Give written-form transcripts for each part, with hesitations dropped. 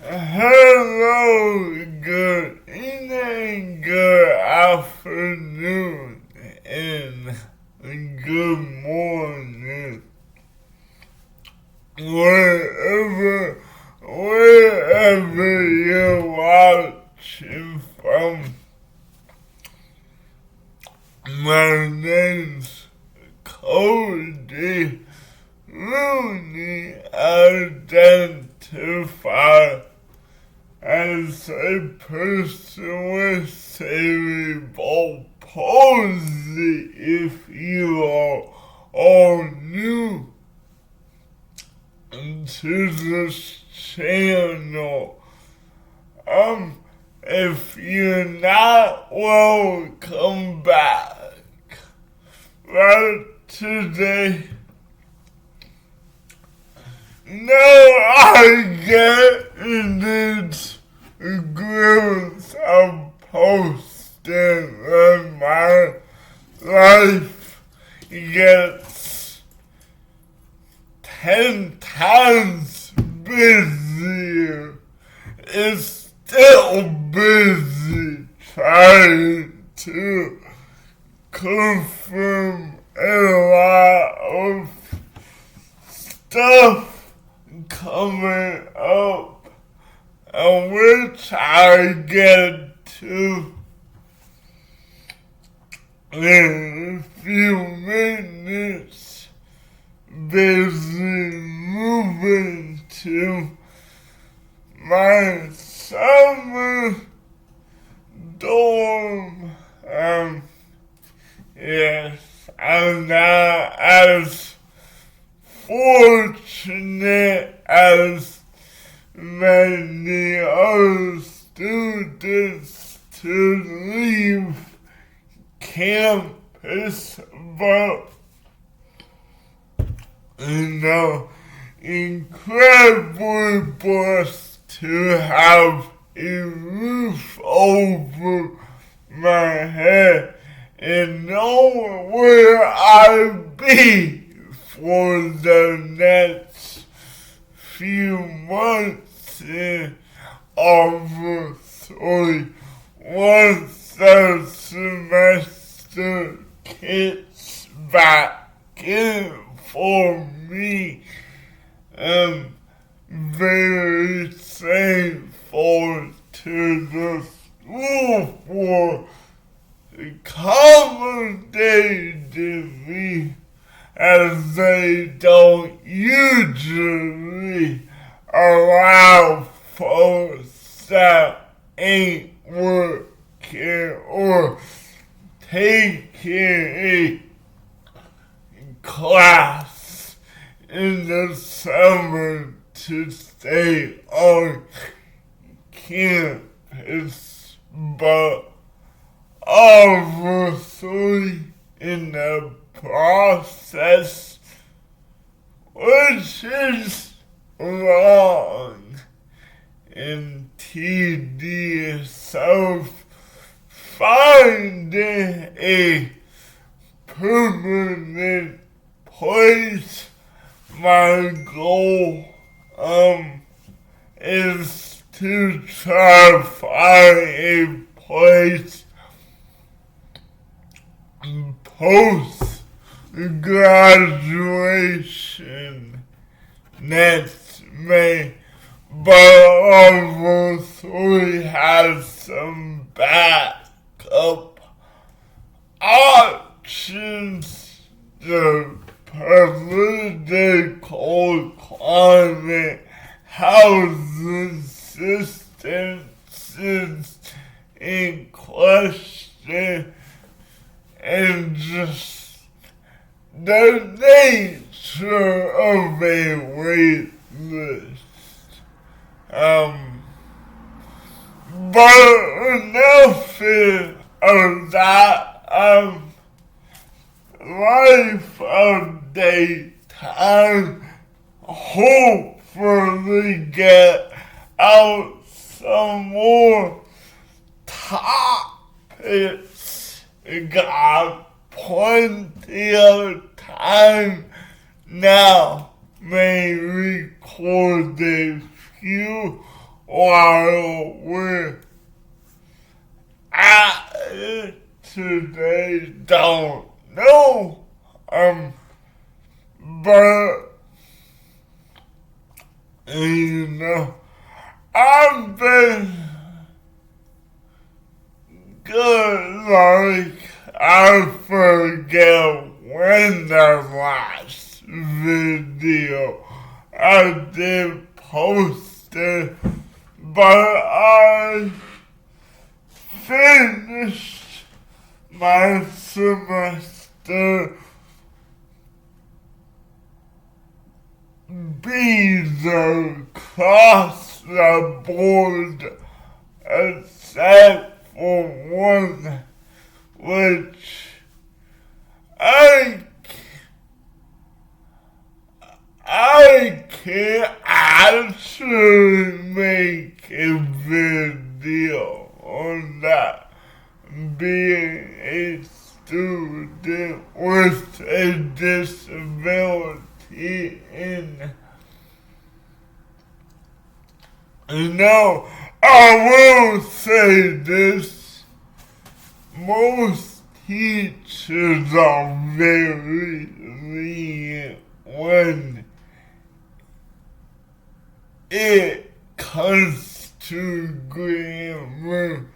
Hello, good evening, good afternoon, and good morning. Wherever you're watching from, my name's Cody Rooney, identified as a person with cerebral palsy. If you are all new to this channel, if you're not, welcome back. Right today, no, I get these groups of posting and my life gets 10 times busier. It's still busy trying to confirm a lot of stuff coming up, which I get to in a few minutes. Busy moving to my summer dorm. Yes, I'm not as fortunate as many other students to leave campus, but incredibly blessed to have a roof over my head and know where I'll be for the next few months, and obviously once the semester kicks back in for me, I'm very thankful to the school for accommodating me, as they don't usually allow folks that ain't working or taking a class in the summer to stay on campus, but obviously in the process, which is long and tedious, of finding a permanent place. My goal is to try to find a place post graduation next May, but obviously have some backup options. The political climate, housing systems in question, and just the nature of a wait list. But enough of that. Life update time. Hopefully get out some more topics. Got plenty of time now. May record a few while we're at it today, don't know. But you know, I've been good, like I forget when the last video I did post it, but I finished my semester B's across the board except for one, which I can't actually make a video on that, being a student with a disability in. Now, I will say this, most teachers are very lenient when it comes to grammar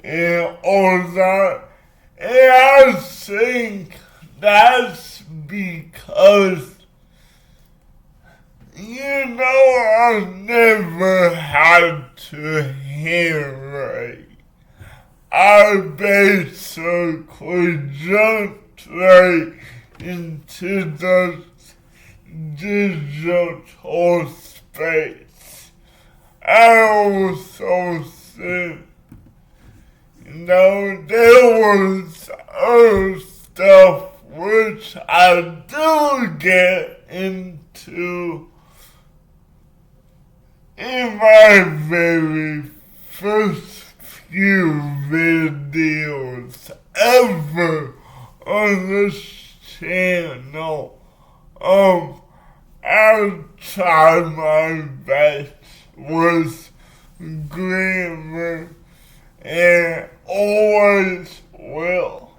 and all that. And I think that's because, you know, I never had to handwrite. I basically jumped right into the digital space. I also think, you know, there was other stuff which I do get into in my very first few videos ever on this channel. I try my best with grammar and always will.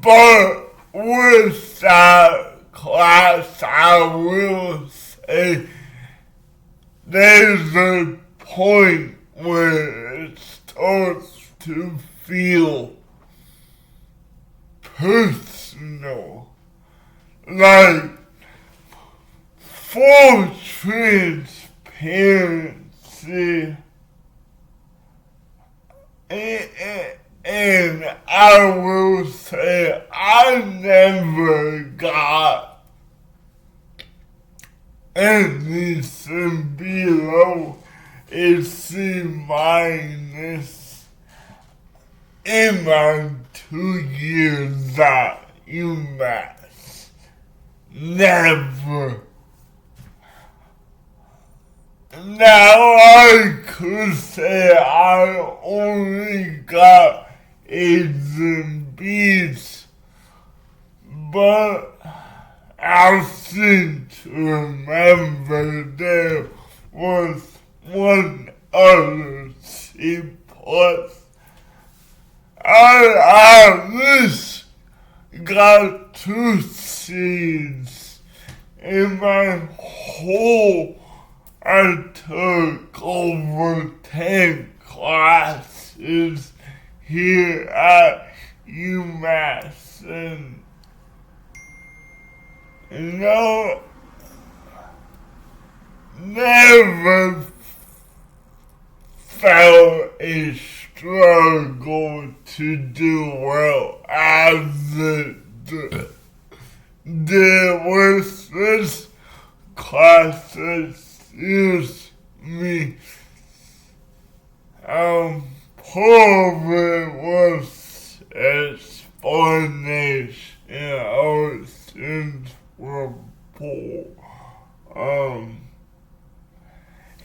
But with that class, I will say there's a point where it starts to feel personal. Like, for transparency, and I will say I never got anything below a C minus in my 2 years at UMass. Never. Now I could say I only got A's and B's, but I seem to remember there was one other C plus. I at least got 2 C's in my whole. I took over 10 classes here at UMass, and you know, never felt a struggle to do well as it did with this class. Excuse me. Part of it was explanation. Our students were poor.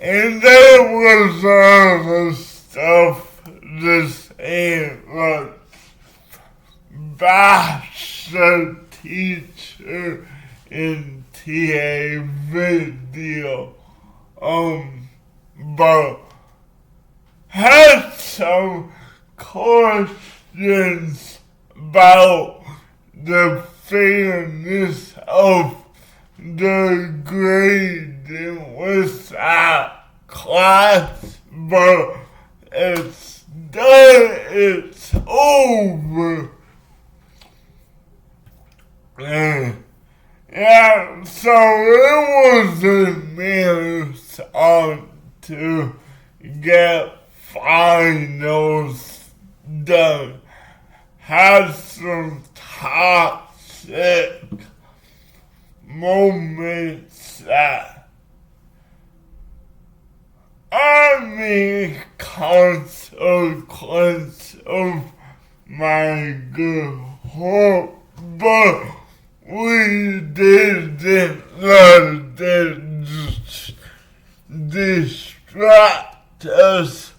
And there was other stuff just ain't like bash the teacher in GTA video. But had some questions about the fairness of the grading with that class, but it's done, it's over. And yeah, so it was a marathon to get finals done. Had some toxic moments that are the consequence of my good heart, but we didn't let it distract us.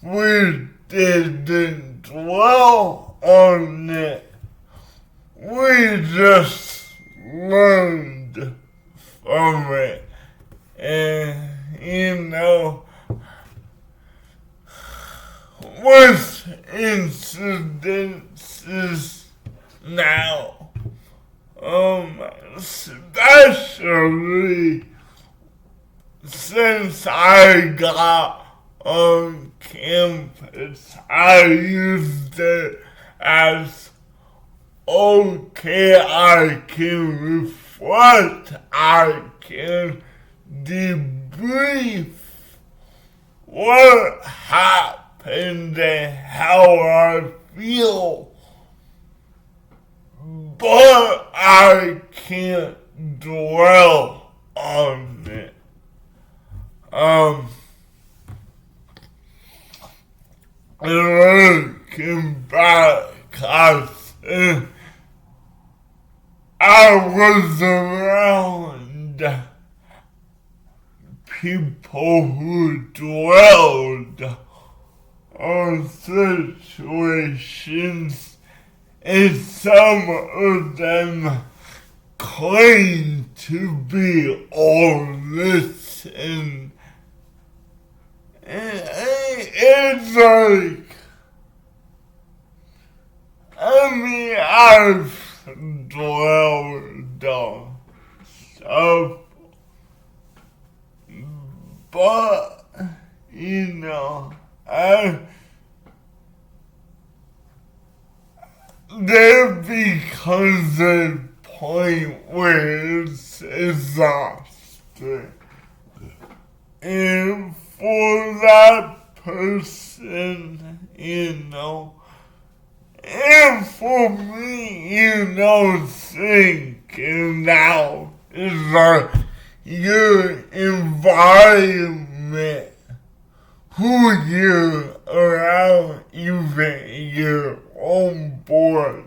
We didn't dwell on it. We just learned from it. And, with incidences now, especially since I got on campus, I used it as, okay, I can reflect, I can debrief what happened and how I feel, but I can't dwell on it. Looking back, I was around people who dwelled on situations, and some of them claim to be all this, and it's like, I've dwelled on stuff, but, there becomes a point where it's exhausting. And for that person, and for me, thinking now is like your environment, who you're around, even your own board,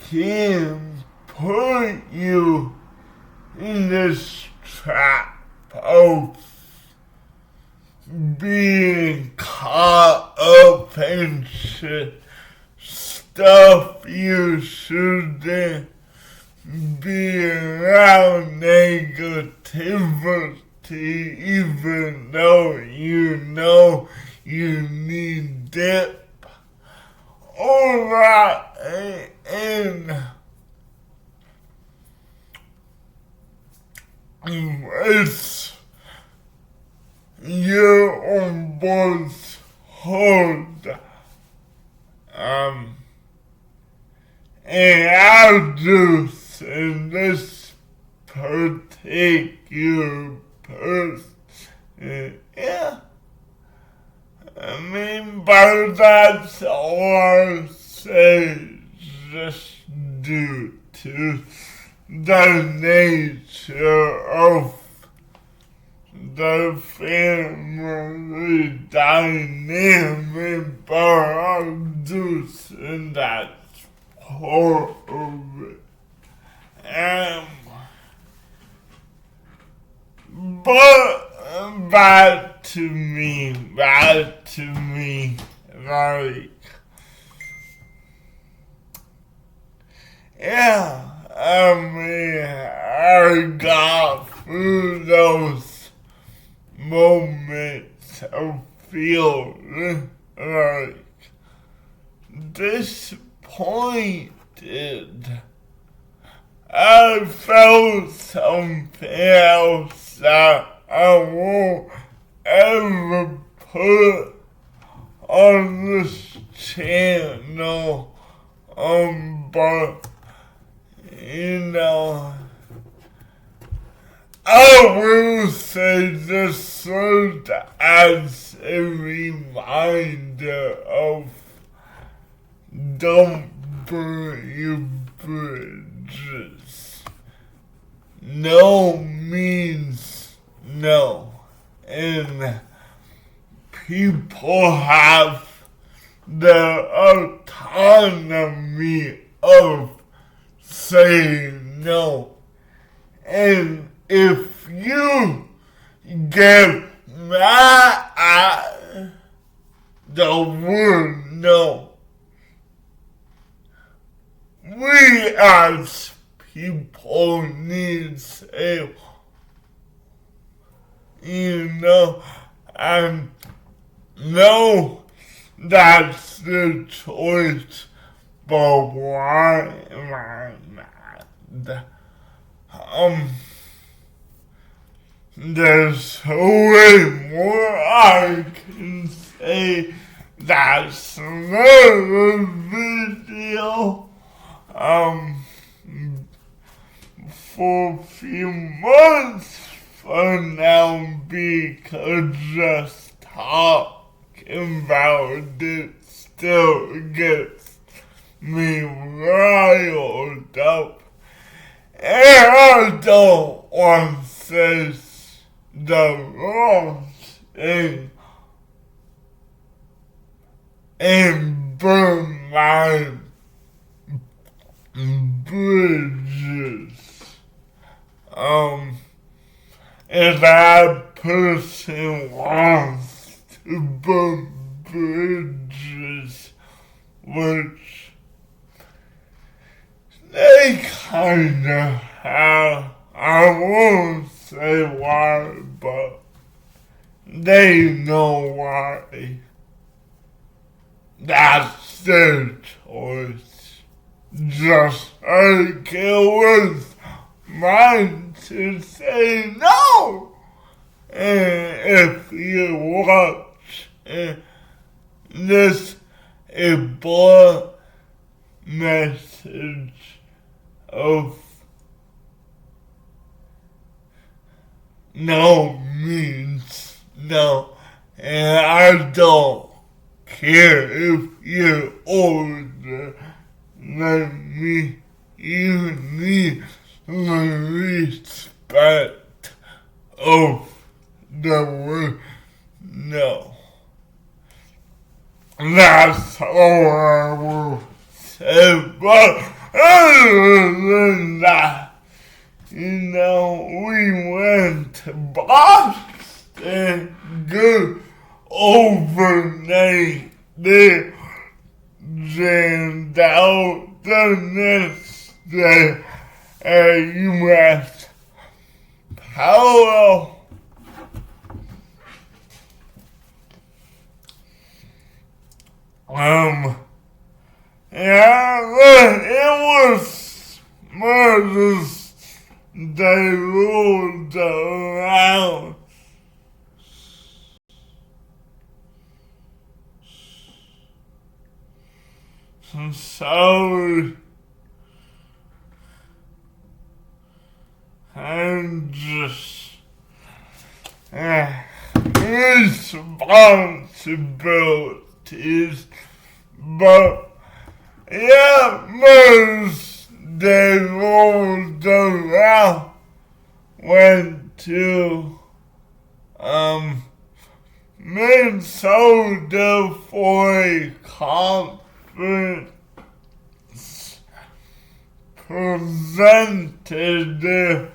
can put you in this trap of being caught up in stuff you shouldn't be around, negativity, even though you need dip. All that, and it's your own board's hard. And I'll just, in this particular person, but that's all I say, just due to the nature of the family dynamic, but I'm just in that part of it. But back to me, like, I got through those moments of feeling like disappointed. I felt something else that I won't ever put on this channel, but I will say this served as a reminder of don't burn your bridges. No means no. And people have the autonomy of saying no. And if you get mad at the word no, we as people need to say, and no, that's the choice, but why am I mad? There's way more I can say. That's another video. For a few months from now, because just talking about it still gets me riled up. And I don't want to say the wrong thing and burn my bridges. If that person wants to burn bridges, which they kinda have, I won't say why, but they know why. That's their choice. Just like it was mine to say no. And if you watch this important message of no means no, and I don't care if you're older than me, you need the respect of the word no. That's all I will say, but other than that, we went to Boston, good overnight there, and out the next day at UMass Powell. It was Mother's Day rolled around. I'm sorry. I'm just responsibilities, but yeah, Mother's Day rolled around. Went to Minnesota for a conference. Presented there.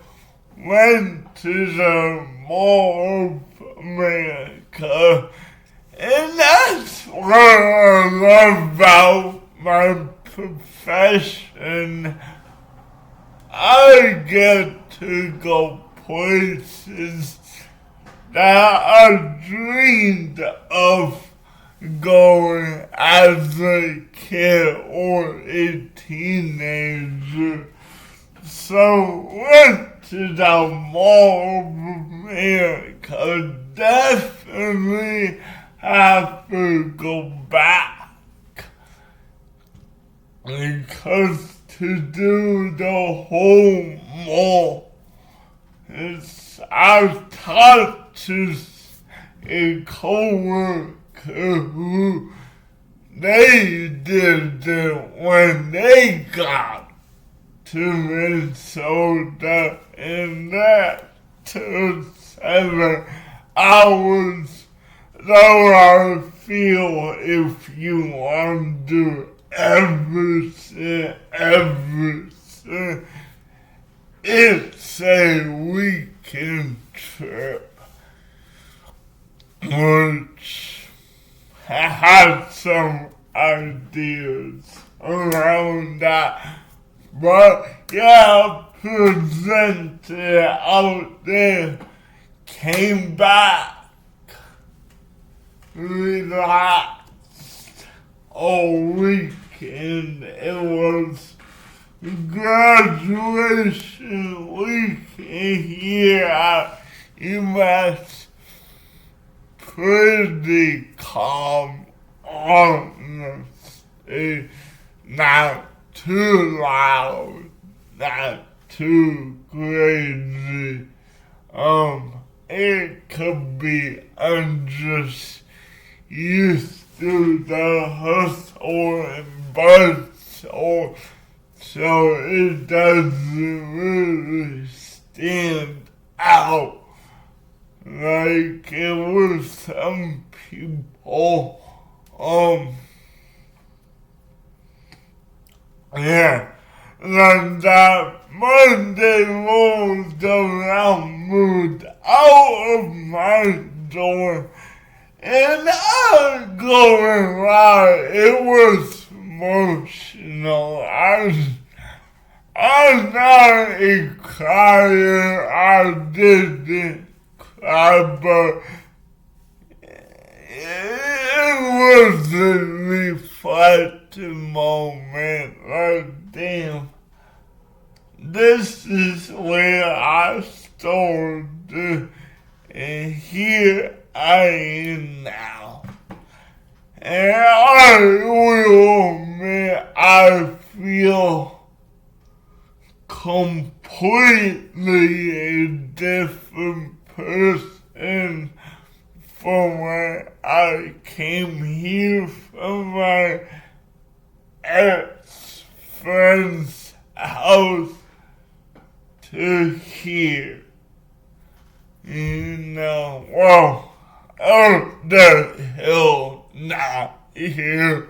Went to the Mall of America. And that's what I love about my profession. I get to go places that I dreamed of going as a kid or a teenager. So went to the Mall of America. Definitely have to go back. Because to do the whole mall, I've talked to a coworker who they did it when they got to Minnesota, and that took 7 hours. Though I feel if you want to do everything, it's a weekend trip, which I had some ideas around that. But yeah, presented out there, came back, relaxed all weekend. It was graduation weekend here at UMass. Pretty calm, honestly. Not too loud, not too crazy. It could be I'm just used to the hustle and bustle, so it doesn't really stand out like it was some people. Yeah, like that Monday rolled around, moved out of my door, and I'm going right. It was emotional. I'm not a crier. I didn't cry, but it was a reflective moment. Like, damn, this is where I started, and here I am now. And I will admit, I feel completely a different person from when I came here from my ex-friend's house to here. You know, well, up the hill, not here.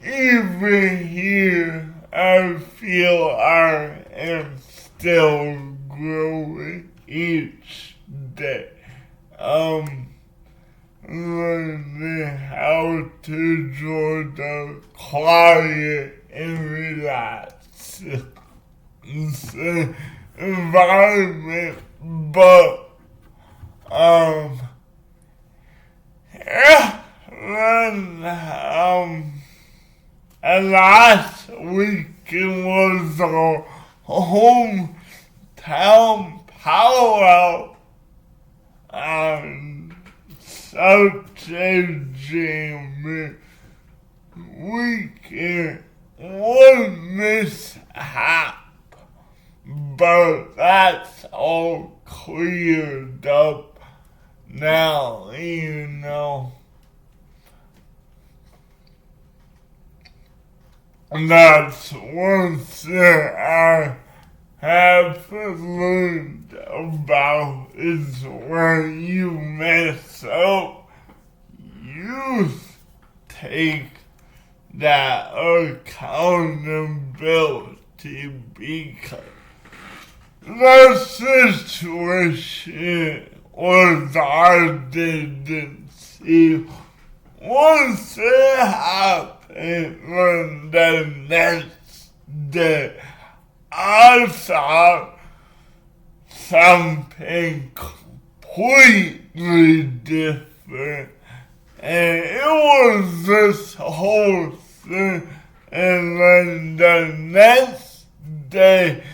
Even here, I feel I am still growing each day. Learning how to enjoy the quiet and relaxed environment, but yeah, and last weekend was a hometown powwow, and such a jamming weekend. One mishap, but that's all cleared up now, you know. That's one thing I have learned about is when you mess up, you take that accountability, because the situation was I didn't see. Once it happened, then the next that I saw something completely different. And it was this whole thing. And then the next day,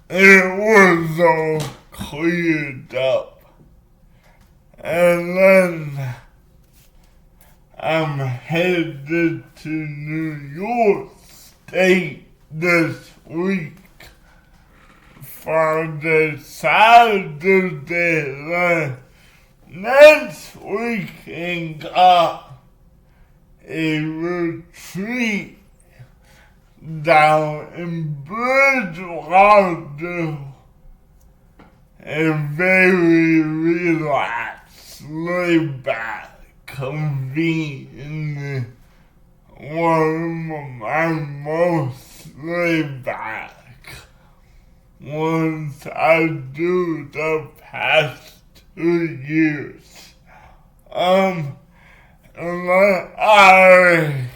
it was all cleared up. And then I'm headed to New York State this week for the Saturday. Next weekend got a retreat down in Bridgewater, a very relaxed, laid-back, convenient, one of my most laid-back ones I do the past 2 years. And I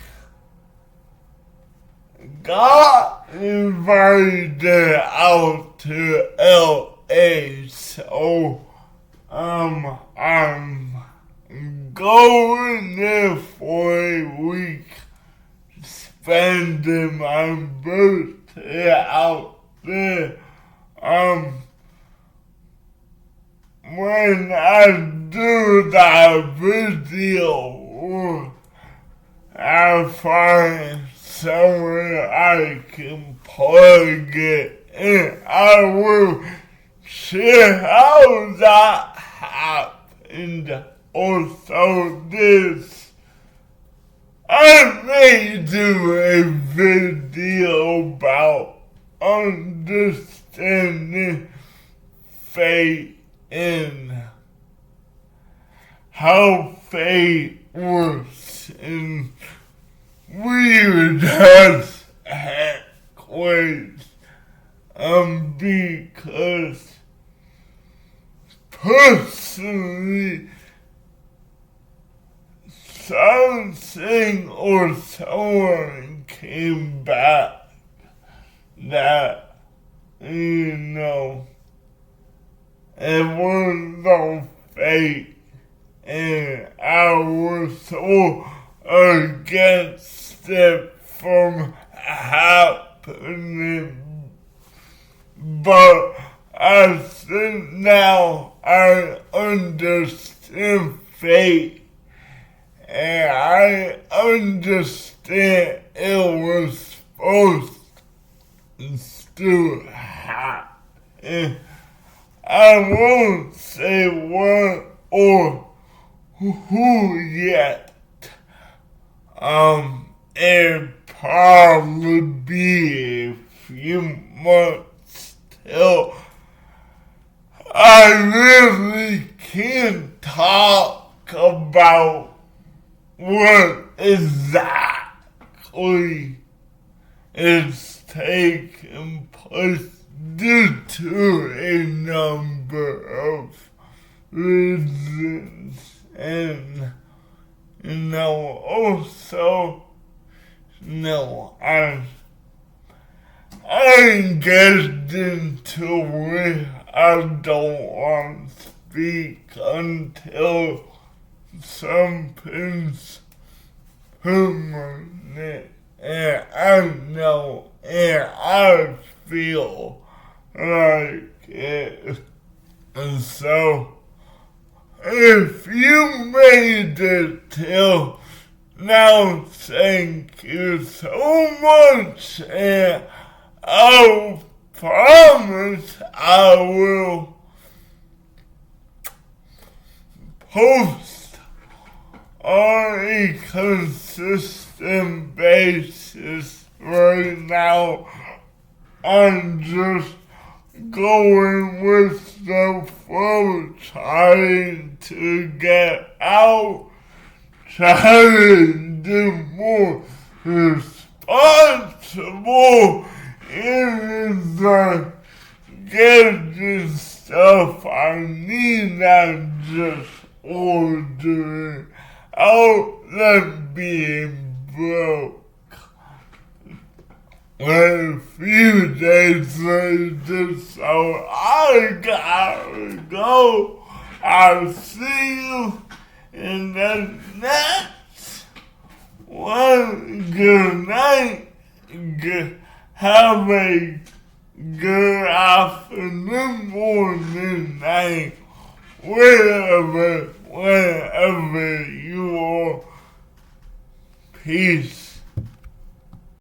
got invited out to LA, so I'm going there for a week, spending my birthday out there. When I do that video, I find somewhere I can plug it in. I will share how that happened. Also, I may do a video about understanding fate and how fate works in weird as heck ways. Because personally, something or someone came back that, it was no fate, and I was so against it from happening. But I think now I understand fate, and I understand it was supposed to happen. I won't say what or who yet. It'll probably be a few months till I really can talk about what exactly is taking place due to a number of reasons. And, also, I engaged into it. I don't want to speak until something's permanent. And I know, and I feel like it. And so, if you made it till now, thank you so much, and I promise I will post on a consistent basis. Right now, I'm just going with the flow, trying to get out, trying to do more responsible in the getting stuff I need, not just ordering out than being broke. a few days later, so I gotta go. I'll see you in the next one. Good night. Have a good afternoon, morning, night, wherever you are. Peace.